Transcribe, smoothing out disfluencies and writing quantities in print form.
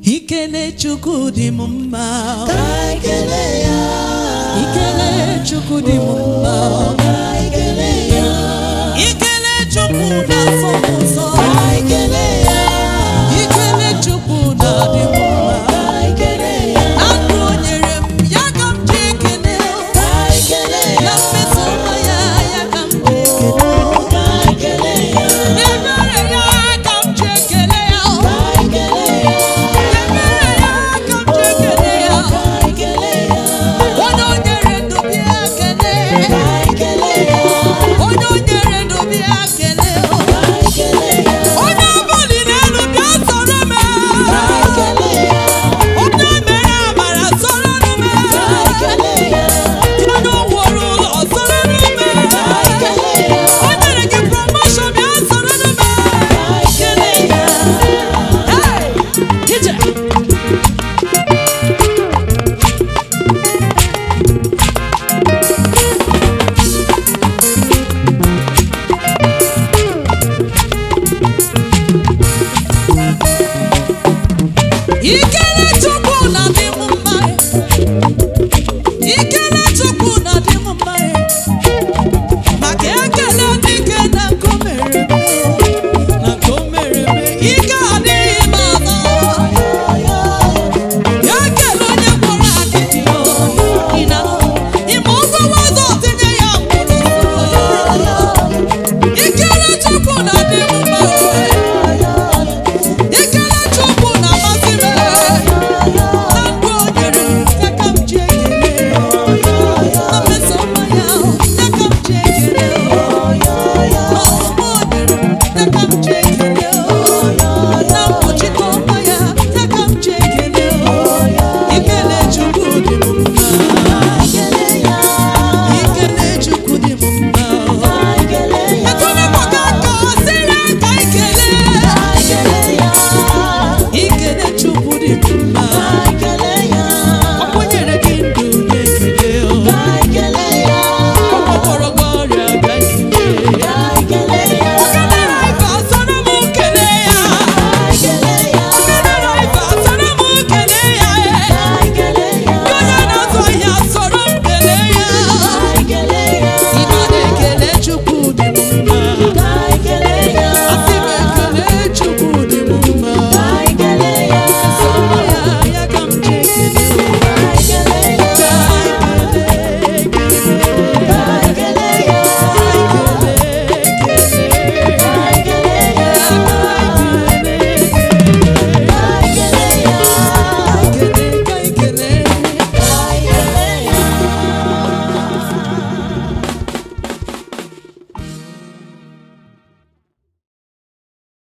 Ikele Chukwu di mumma, ikele ya. Ikele Chukwu di mumma, ikele ya. Ikele Chukwu na fomuso, ikele ya. Ikele Chukwu na di mumma, ikele ya. Andu nyerem ya kam jekele, ikele ya. Na mesoma ya kam jekele, ikele ya. Nebere ya kam jekele ya, ikele ya. Ike